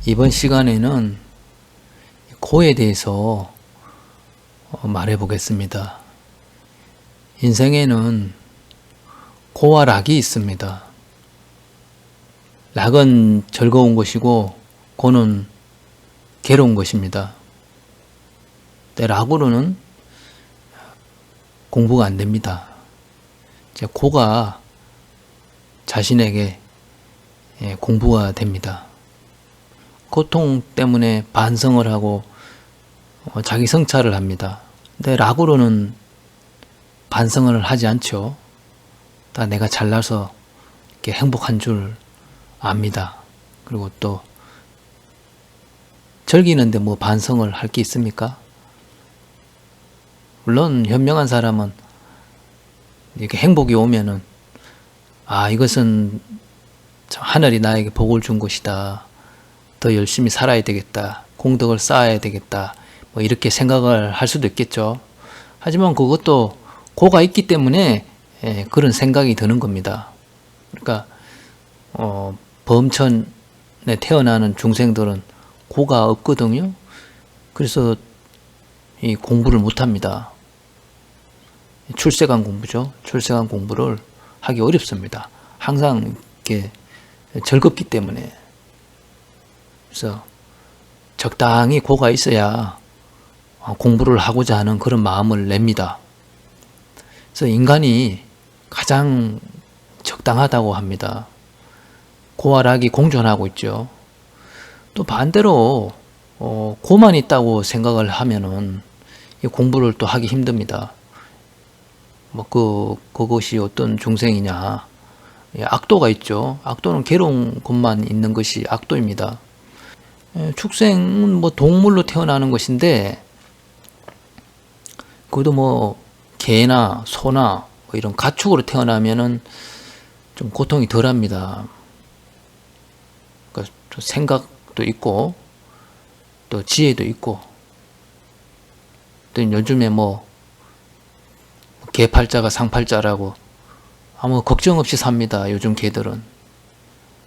이번 시간에는 고에 대해서 말해 보겠습니다. 인생에는 고와 락이 있습니다. 락은 즐거운 것이고 고는 괴로운 것입니다. 락으로는 공부가 안 됩니다. 고가 자신에게 공부가 됩니다. 고통 때문에 반성을 하고 자기 성찰을 합니다. 근데 락으로는 반성을 하지 않죠. 다 내가 잘나서 이렇게 행복한 줄 압니다. 그리고 또 즐기는데 뭐 반성을 할 게 있습니까? 물론 현명한 사람은 이렇게 행복이 오면은 이것은 참 하늘이 나에게 복을 준 것이다. 더 열심히 살아야 되겠다. 공덕을 쌓아야 되겠다. 뭐 이렇게 생각을 할 수도 있겠죠. 하지만 그것도 고가 있기 때문에 그런 생각이 드는 겁니다. 그러니까 범천에 태어나는 중생들은 고가 없거든요. 그래서 이 공부를 못합니다. 출세간 공부죠. 출세간 공부를 하기 어렵습니다. 항상 이렇게 즐겁기 때문에. 그래서 적당히 고가 있어야 공부를 하고자 하는 그런 마음을 냅니다. 그래서 인간이 가장 적당하다고 합니다. 고와 락이 공존하고 있죠. 또 반대로 고만 있다고 생각을 하면은 공부를 또 하기 힘듭니다. 그것이 어떤 중생이냐. 악도가 있죠. 악도는 괴로운 것만 있는 것이 악도입니다. 축생은 뭐 동물로 태어나는 것인데, 그것도 뭐 개나 소나 뭐 이런 가축으로 태어나면은 좀 고통이 덜합니다. 그러니까 생각도 있고, 또 지혜도 있고, 또 요즘에 뭐 개팔자가 상팔자라고 아무 걱정 없이 삽니다. 요즘 개들은.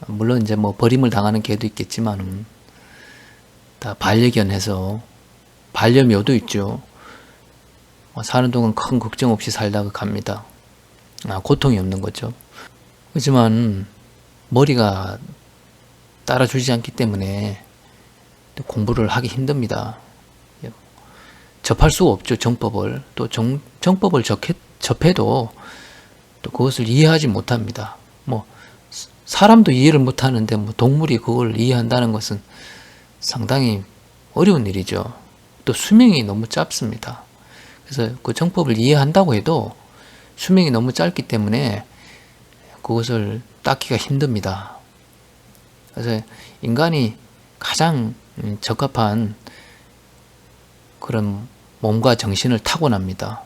물론 이제 뭐 버림을 당하는 개도 있겠지만 다 반려견해서 반려묘도 있죠. 사는 동안 큰 걱정 없이 살다가 갑니다. 고통이 없는 거죠. 하지만 머리가 따라주지 않기 때문에 공부를 하기 힘듭니다. 접할 수가 없죠. 정법을. 또 정법을 접해도 또 그것을 이해하지 못합니다. 뭐 사람도 이해를 못하는데 뭐 동물이 그걸 이해한다는 것은 상당히 어려운 일이죠. 또 수명이 너무 짧습니다. 그래서 그 정법을 이해한다고 해도 수명이 너무 짧기 때문에 그것을 닦기가 힘듭니다. 그래서 인간이 가장 적합한 그런 몸과 정신을 타고납니다.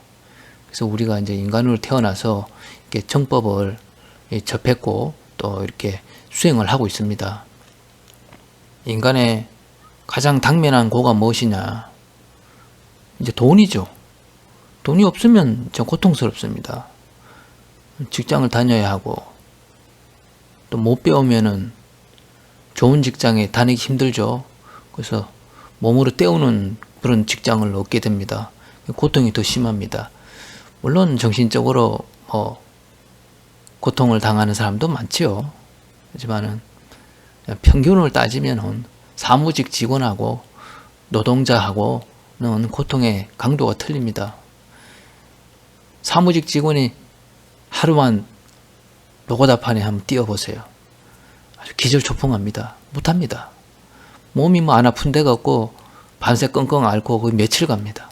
그래서 우리가 이제 인간으로 태어나서 이렇게 정법을 접했고 또 이렇게 수행을 하고 있습니다. 인간의 가장 당면한 고가 무엇이냐? 이제 돈이죠. 돈이 없으면 좀 고통스럽습니다. 직장을 다녀야 하고, 또 못 배우면은 좋은 직장에 다니기 힘들죠. 그래서 몸으로 때우는 그런 직장을 얻게 됩니다. 고통이 더 심합니다. 물론 정신적으로 고통을 당하는 사람도 많지요. 하지만은 평균을 따지면은 사무직 직원하고 노동자하고는 고통의 강도가 틀립니다. 사무직 직원이 하루만 노고다판에 한번 뛰어보세요. 아주 기절초풍합니다. 못합니다. 몸이 뭐 안 아픈 데가 없고 반세 끙끙 앓고 거의 며칠 갑니다.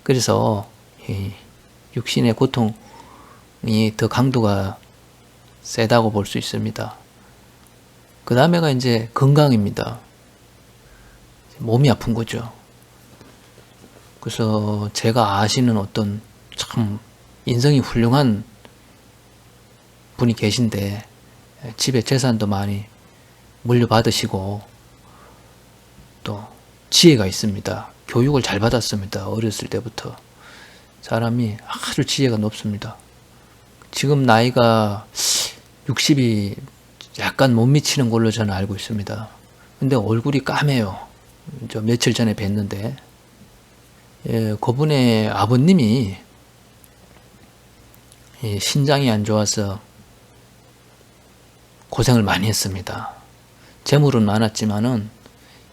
그래서 이 육신의 고통이 더 강도가 세다고 볼 수 있습니다. 그 다음에가 이제 건강입니다. 몸이 아픈 거죠. 그래서 제가 아시는 어떤 참 인성이 훌륭한 분이 계신데 집에 재산도 많이 물려받으시고 또 지혜가 있습니다. 교육을 잘 받았습니다. 어렸을 때부터. 사람이 아주 지혜가 높습니다. 지금 나이가 60이 약간 못 미치는 걸로 저는 알고 있습니다. 근데 얼굴이 까매요. 저 며칠 전에 뵀는데, 그분의 아버님이 신장이 안 좋아서 고생을 많이 했습니다. 재물은 많았지만은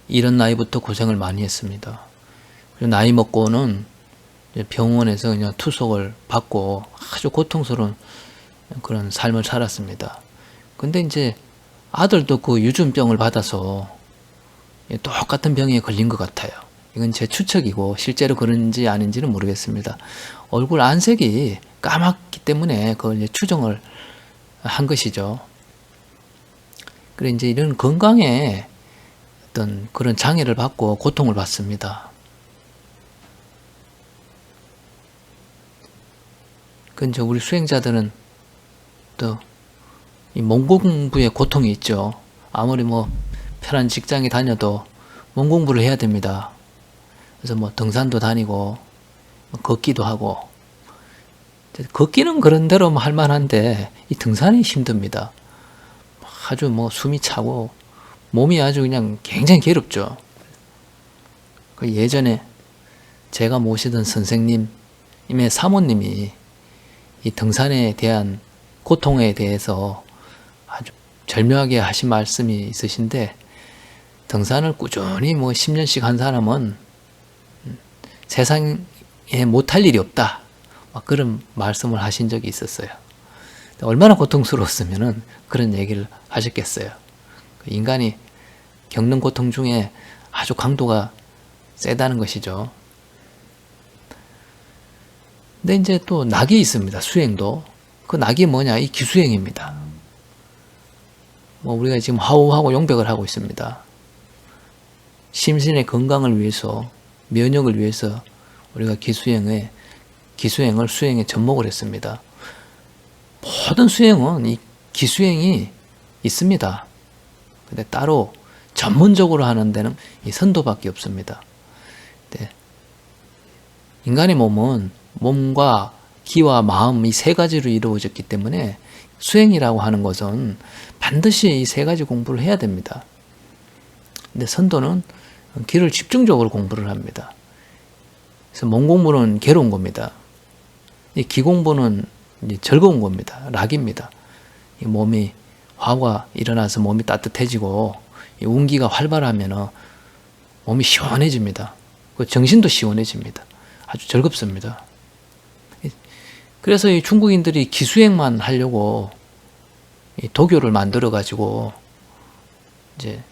이런 나이부터 고생을 많이 했습니다. 나이 먹고는 병원에서 그냥 투석을 받고 아주 고통스러운 그런 삶을 살았습니다. 근데 이제 아들도 그 유전병을 받아서 똑같은 병에 걸린 것 같아요. 이건 제 추측이고 실제로 그런지 아닌지는 모르겠습니다. 얼굴 안색이 까맣기 때문에 그걸 이제 추정을 한 것이죠. 그래 이제 이런 건강에 어떤 그런 장애를 받고 고통을 받습니다. 그 이제 우리 수행자들은 또 이 몸 공부에 고통이 있죠. 아무리 뭐 편한 직장에 다녀도 몸 공부를 해야 됩니다. 그래서 뭐 등산도 다니고 걷기도 하고, 걷기는 그런 대로 할 만한데 이 등산이 힘듭니다. 아주 뭐 숨이 차고 몸이 아주 그냥 굉장히 괴롭죠. 그 예전에 제가 모시던 선생님의 사모님이 이 등산에 대한 고통에 대해서 아주 절묘하게 하신 말씀이 있으신데, 등산을 꾸준히 뭐 10년씩 한 사람은 세상에 못할 일이 없다, 막 그런 말씀을 하신 적이 있었어요. 얼마나 고통스러웠으면은 그런 얘기를 하셨겠어요. 인간이 겪는 고통 중에 아주 강도가 세다는 것이죠. 근데 이제 또 낙이 있습니다. 수행도. 그 낙이 뭐냐? 이 기수행입니다. 뭐 우리가 지금 화우하고 용백을 하고 있습니다. 심신의 건강을 위해서, 면역을 위해서 우리가 기수행을 수행에 접목을 했습니다. 모든 수행은 이 기수행이 있습니다. 근데 따로 전문적으로 하는 데는 이 선도밖에 없습니다. 네. 인간의 몸은 몸과 기와 마음 이 세 가지로 이루어졌기 때문에 수행이라고 하는 것은 반드시 이 세 가지 공부를 해야 됩니다. 근데 선도는 기를 집중적으로 공부를 합니다. 그래서 몸 공부는 괴로운 겁니다. 이 기 공부는 이제 즐거운 겁니다. 락입니다. 이 몸이 화가 일어나서 몸이 따뜻해지고 이 운기가 활발하면 몸이 시원해집니다. 그 정신도 시원해집니다. 아주 즐겁습니다. 그래서 이 중국인들이 기수행만 하려고 이 도교를 만들어 가지고 이제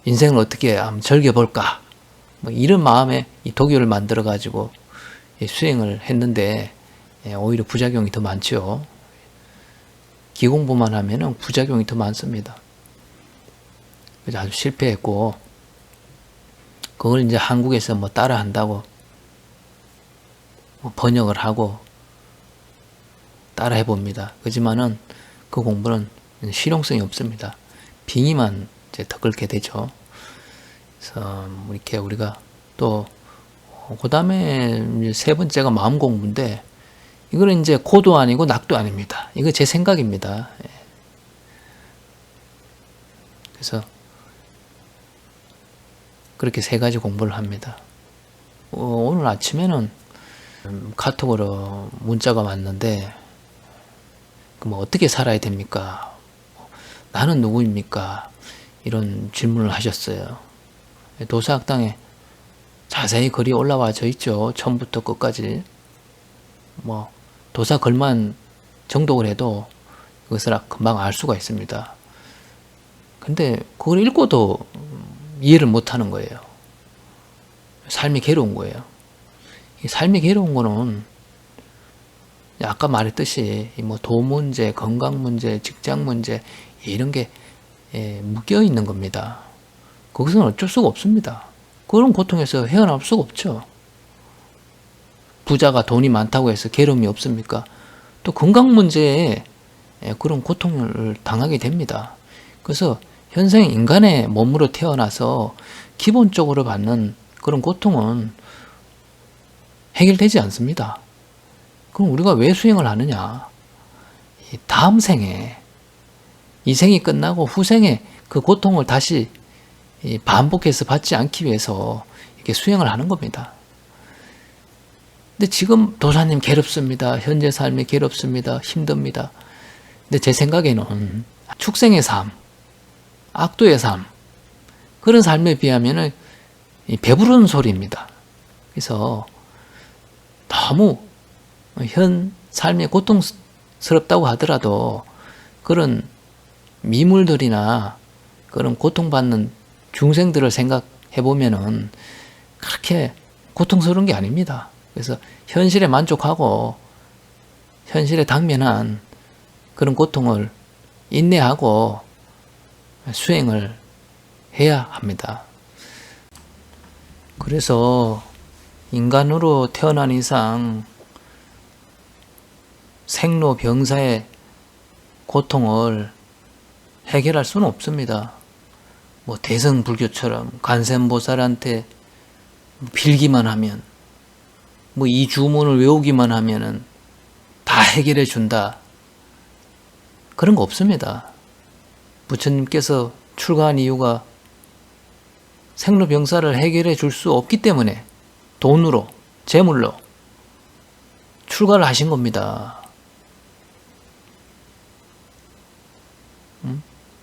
인생을 어떻게 한번 즐겨볼까, 뭐 이런 마음에 이 도교를 만들어 가지고 수행을 했는데 오히려 부작용이 더 많죠. 기공부만 하면은 부작용이 더 많습니다. 그래서 아주 실패했고, 그걸 이제 한국에서 뭐 따라 한다고 뭐 번역을 하고 따라 해봅니다. 그렇지만은 그 공부는 실용성이 없습니다. 빙의만 이제 더 끓게 되죠. 그래서 이렇게 우리가 또 그 다음에 세 번째가 마음 공부인데, 이거는 이제 고도 아니고 낙도 아닙니다. 이거 제 생각입니다. 그래서 그렇게 세 가지 공부를 합니다. 오늘 아침에는 카톡으로 문자가 왔는데, 뭐 어떻게 살아야 됩니까? 나는 누구입니까? 이런 질문을 하셨어요. 도사학당에 자세히 글이 올라와져 있죠. 처음부터 끝까지. 뭐 도사 글만 정독을 해도 그것을 금방 알 수가 있습니다. 근데 그걸 읽고도 이해를 못하는 거예요. 삶이 괴로운 거예요. 이 삶이 괴로운 거는 아까 말했듯이 뭐 돈 문제, 건강 문제, 직장 문제 이런 게 묶여 있는 겁니다. 거기서는 어쩔 수가 없습니다. 그런 고통에서 헤어나올 수가 없죠. 부자가 돈이 많다고 해서 괴로움이 없습니까? 또 건강 문제에 그런 고통을 당하게 됩니다. 그래서 현생 인간의 몸으로 태어나서 기본적으로 받는 그런 고통은 해결되지 않습니다. 그럼 우리가 왜 수행을 하느냐? 다음 생에, 이 생이 끝나고 후생에 그 고통을 다시 이 반복해서 받지 않기 위해서 이렇게 수행을 하는 겁니다. 근데 지금 도사님 괴롭습니다. 현재 삶이 괴롭습니다. 힘듭니다. 근데 제 생각에는 축생의 삶, 악도의 삶, 그런 삶에 비하면은 배부른 소리입니다. 그래서 너무 현 삶이 고통스럽다고 하더라도 그런 미물들이나 그런 고통받는 중생들을 생각해 보면은 그렇게 고통스러운 게 아닙니다. 그래서 현실에 만족하고 현실에 당면한 그런 고통을 인내하고 수행을 해야 합니다. 그래서 인간으로 태어난 이상 생로병사의 고통을 해결할 수는 없습니다. 뭐 대승불교처럼 관세음보살한테 빌기만 하면, 뭐 이 주문을 외우기만 하면은 다 해결해 준다, 그런 거 없습니다. 부처님께서 출가한 이유가 생로병사를 해결해 줄 수 없기 때문에 돈으로, 재물로 출가를 하신 겁니다.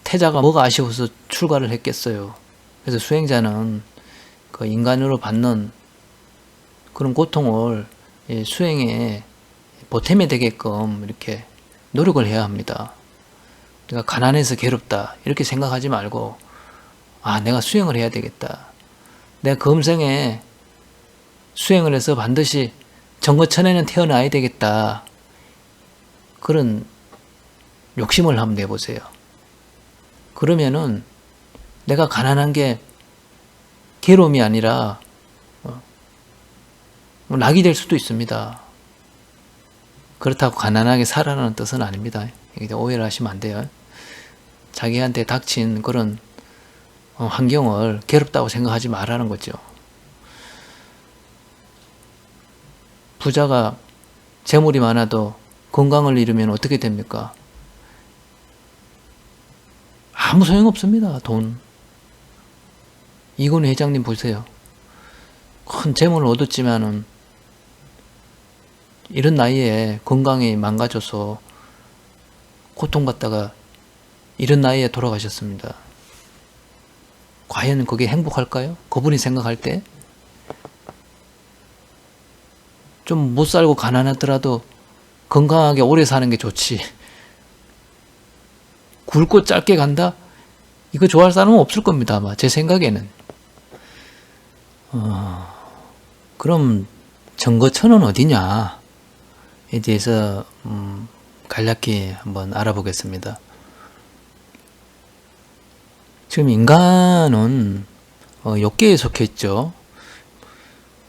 태자가 뭐가 아쉬워서 출가를 했겠어요. 그래서 수행자는 그 인간으로 받는 그런 고통을 수행에 보탬이 되게끔 이렇게 노력을 해야 합니다. 그러니까 가난해서 괴롭다 이렇게 생각하지 말고, 아, 내가 수행을 해야 되겠다. 내가 금생에 수행을 해서 반드시 정거천에는 태어나야 되겠다. 그런 욕심을 한번 내보세요. 그러면은 내가 가난한 게 괴로움이 아니라 낙이 될 수도 있습니다. 그렇다고 가난하게 살아라는 뜻은 아닙니다. 오해를 하시면 안 돼요. 자기한테 닥친 그런 환경을 괴롭다고 생각하지 말라는 거죠. 부자가 재물이 많아도 건강을 잃으면 어떻게 됩니까? 아무 소용없습니다. 돈. 이건희 회장님 보세요. 큰 재물을 얻었지만은 이런 나이에 건강이 망가져서 고통받다가 이런 나이에 돌아가셨습니다. 과연 그게 행복할까요? 그분이 생각할 때? 좀 못 살고 가난하더라도 건강하게 오래 사는 게 좋지. 굵고 짧게 간다? 이거 좋아할 사람은 없을 겁니다, 아마. 제 생각에는. 그럼 정거천은 어디냐? 에 대해서 간략히 한번 알아보겠습니다. 지금 인간은 욕계에 속해 있죠.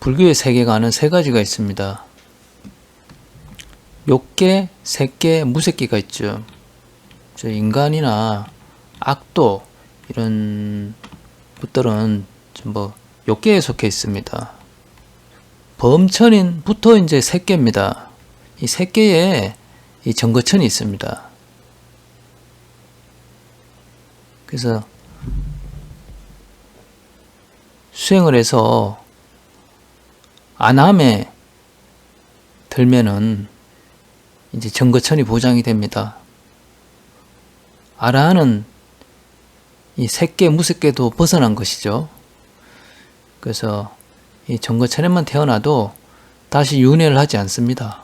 불교의 세계관은 세 가지가 있습니다. 욕계, 색계, 무색계가 있죠. 인간이나 악도 이런 것들은 전부 욕계에 속해 있습니다. 범천인부터 이제 색계입니다. 이 색계에 이 정거천이 있습니다. 그래서 수행을 해서 안함에 들면은 이제 정거천이 보장이 됩니다. 아라한은 이 색계, 무색계도 벗어난 것이죠. 그래서 이 정거천에만 태어나도 다시 윤회를 하지 않습니다.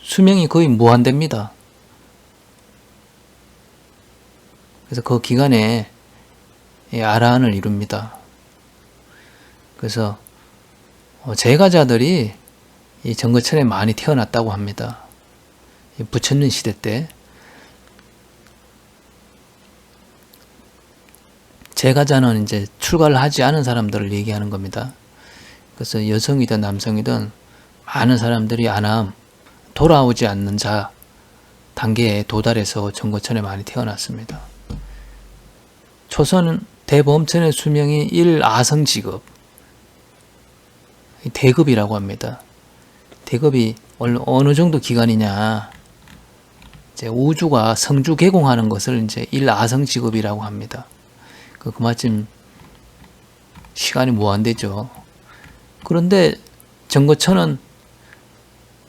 수명이 거의 무한대입니다. 그래서 그 기간에 아라한을 이룹니다. 그래서 제가자들이 이 정거천에 많이 태어났다고 합니다. 부처님 시대 때. 제가자는 이제 출가를 하지 않은 사람들을 얘기하는 겁니다. 그래서 여성이든 남성이든 많은 사람들이 안함, 돌아오지 않는 자 단계에 도달해서 정거천에 많이 태어났습니다. 초선 대범천의 수명이 1아성지급, 대급이라고 합니다. 대급이 어느 정도 기간이냐, 이제 우주가 성주 개공하는 것을 이제 1아성지급이라고 합니다. 그마침 시간이 무한대죠. 그런데 정거천은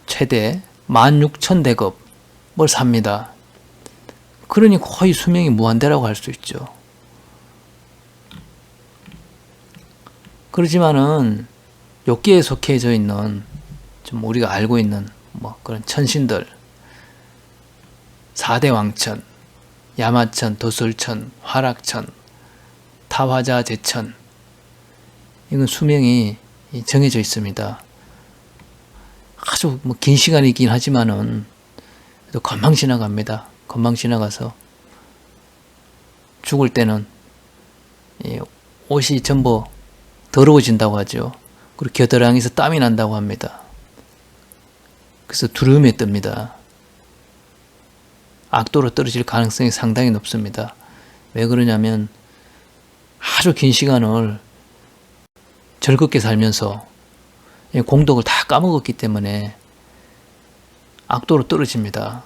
최대 16,000대급을 삽니다. 그러니 거의 수명이 무한대라고 할 수 있죠. 그렇지만은 욕기에 속해져 있는 좀 우리가 알고 있는 뭐 그런 천신들, 4대 왕천, 야마천, 도술천, 화락천, 타화자, 제천, 이건 수명이 정해져 있습니다. 아주 뭐 긴 시간이긴 하지만은 금방 지나갑니다. 금방 지나가서 죽을 때는 옷이 전부 더러워진다고 하죠. 그리고 겨드랑이에서 땀이 난다고 합니다. 그래서 두려움에 뜹니다. 악도로 떨어질 가능성이 상당히 높습니다. 왜 그러냐면 아주 긴 시간을 즐겁게 살면서 공덕을 다 까먹었기 때문에 악도로 떨어집니다.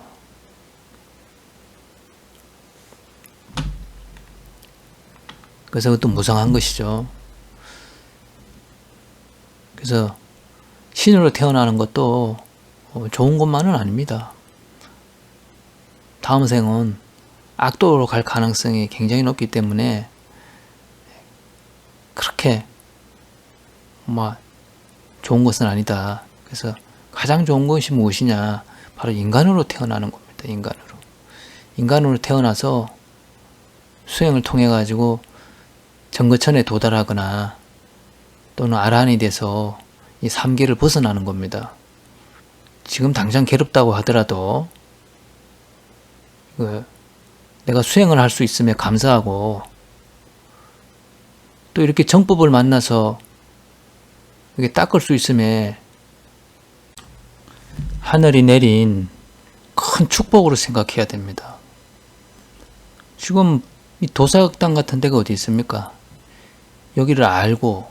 그래서 그것도 무상한 것이죠. 그래서 신으로 태어나는 것도 좋은 것만은 아닙니다. 다음 생은 악도로 갈 가능성이 굉장히 높기 때문에 그렇게 좋은 것은 아니다. 그래서 가장 좋은 것이 무엇이냐? 바로 인간으로 태어나는 겁니다. 인간으로 태어나서 수행을 통해 가지고 정거천에 도달하거나 또는 아란이 돼서 이 삼계를 벗어나는 겁니다. 지금 당장 괴롭다고 하더라도 내가 수행을 할 수 있음에 감사하고 또 이렇게 정법을 만나서 이게 닦을 수 있음에 하늘이 내린 큰 축복으로 생각해야 됩니다. 지금 이 도사극단 같은 데가 어디 있습니까? 여기를 알고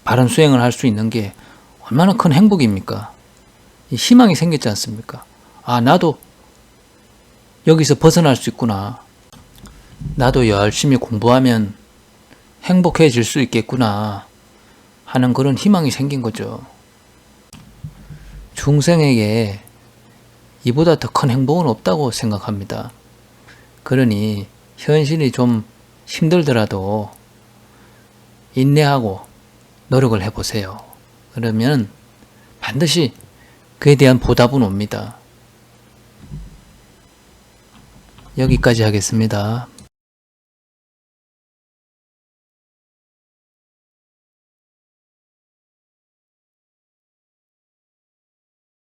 바른 수행을 할 수 있는 게 얼마나 큰 행복입니까? 이 희망이 생겼지 않습니까? 아, 나도 여기서 벗어날 수 있구나. 나도 열심히 공부하면 행복해질 수 있겠구나 하는 그런 희망이 생긴 거죠. 중생에게 이보다 더 큰 행복은 없다고 생각합니다. 그러니 현실이 좀 힘들더라도 인내하고 노력을 해보세요. 그러면 반드시 그에 대한 보답은 옵니다. 여기까지 하겠습니다.